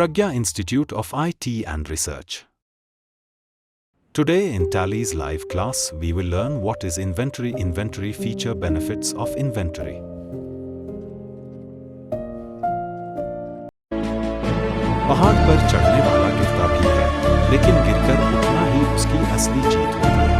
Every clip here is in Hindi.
Pragya Institute of IT and Research. Today in Tally's live class, we will learn what is inventory feature benefits of inventory. पहाड़ पर चढ़ने वाला गिरता भी है, लेकिन गिरकर उठना ही उसकी असली जीत होती है।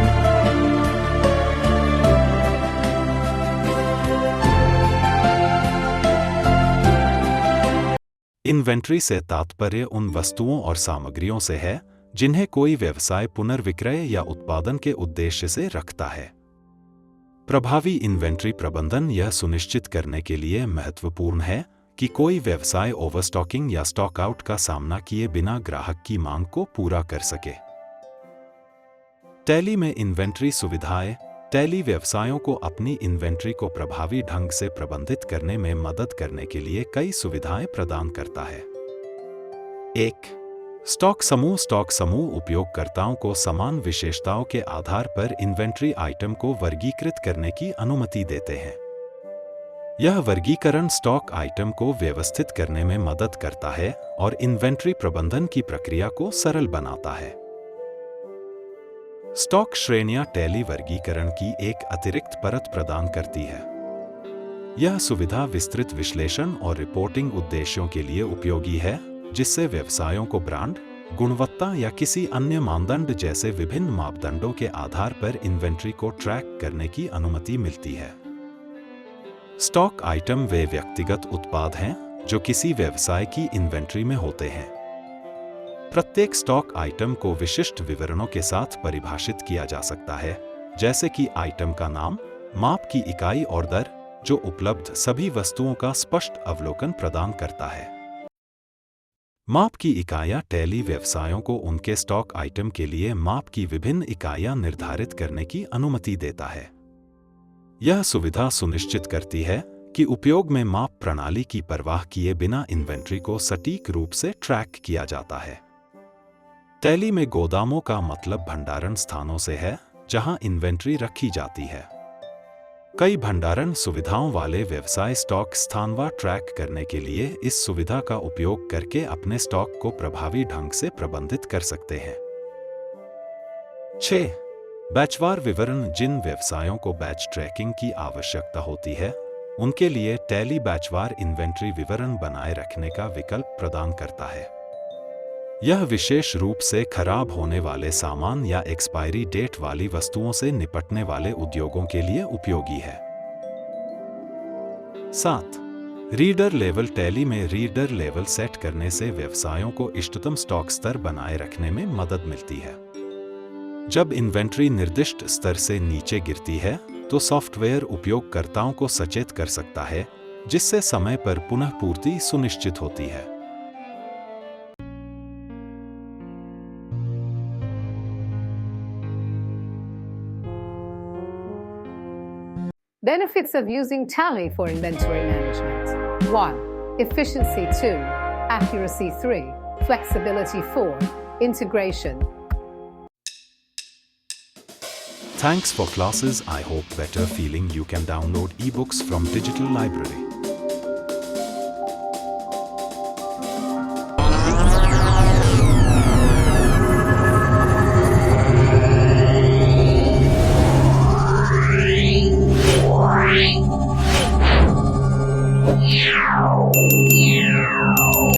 इन्वेंट्री से तात्पर्य उन वस्तुओं और सामग्रियों से है जिन्हें कोई व्यवसाय पुनर्विक्रय या उत्पादन के उद्देश्य से रखता है। प्रभावी इन्वेंट्री प्रबंधन यह सुनिश्चित करने के लिए महत्वपूर्ण है कि कोई व्यवसाय ओवरस्टॉकिंग या स्टॉक आउट का सामना किए बिना ग्राहक की मांग को पूरा कर सके। टैली में इन्वेंट्री सुविधाएं टैली व्यवसायों को अपनी इन्वेंट्री को प्रभावी ढंग से प्रबंधित करने में मदद करने के लिए कई सुविधाएं प्रदान करता है। 1. स्टॉक समूह उपयोगकर्ताओं को समान विशेषताओं के आधार पर इन्वेंट्री आइटम को वर्गीकृत करने की अनुमति देते हैं। यह वर्गीकरण स्टॉक आइटम को व्यवस्थित करने में मदद करता है और इन्वेंट्री प्रबंधन की प्रक्रिया को सरल बनाता है। स्टॉक श्रेणियां टैली वर्गीकरण की एक अतिरिक्त परत प्रदान करती है। यह सुविधा विस्तृत विश्लेषण और रिपोर्टिंग उद्देश्यों के लिए उपयोगी है, जिससे व्यवसायों को ब्रांड, गुणवत्ता या किसी अन्य मानदंड जैसे विभिन्न मापदंडों के आधार पर इन्वेंट्री को ट्रैक करने की अनुमति मिलती है। स्टॉक आइटम वे व्यक्तिगत उत्पाद हैं जो किसी व्यवसाय की इन्वेंट्री में होते हैं। प्रत्येक स्टॉक आइटम को विशिष्ट विवरणों के साथ परिभाषित किया जा सकता है, जैसे कि आइटम का नाम, माप की इकाई और दर, जो उपलब्ध सभी वस्तुओं का स्पष्ट अवलोकन प्रदान करता है। माप की इकाइयां टैली व्यवसायों को उनके स्टॉक आइटम के लिए माप की विभिन्न इकाइयां निर्धारित करने की अनुमति देता है। यह सुविधा सुनिश्चित करती है कि उपयोग में माप प्रणाली की परवाह किए बिना इन्वेंट्री को सटीक रूप से ट्रैक किया जाता है। टैली में गोदामों का मतलब भंडारण स्थानों से है जहां इन्वेंट्री रखी जाती है। कई भंडारण सुविधाओं वाले व्यवसाय स्टॉक स्थानवार ट्रैक करने के लिए इस सुविधा का उपयोग करके अपने स्टॉक को प्रभावी ढंग से प्रबंधित कर सकते हैं। 6. बैचवार विवरण जिन व्यवसायों को बैच ट्रैकिंग की आवश्यकता होती है, उनके लिए टैली बैचवार इन्वेंट्री विवरण बनाए रखने का विकल्प प्रदान करता है। यह विशेष रूप से खराब होने वाले सामान या एक्सपायरी डेट वाली वस्तुओं से निपटने वाले उद्योगों के लिए उपयोगी है। 7. रीडर लेवल टैली में रीडर लेवल सेट करने से व्यवसायों को इष्टतम स्टॉक स्तर बनाए रखने में मदद मिलती है। जब इन्वेंट्री निर्दिष्ट स्तर से नीचे गिरती है, तो सॉफ्टवेयर उपयोगकर्ताओं को सचेत कर सकता है, जिससे समय पर पुनः पूर्ति सुनिश्चित होती है। Benefits of using Tally for inventory management. 1. Efficiency. 2. Accuracy. 3. Flexibility. 4. Integration. Thanks for classes. I hope better feeling you can download ebooks from digital library. Yeah.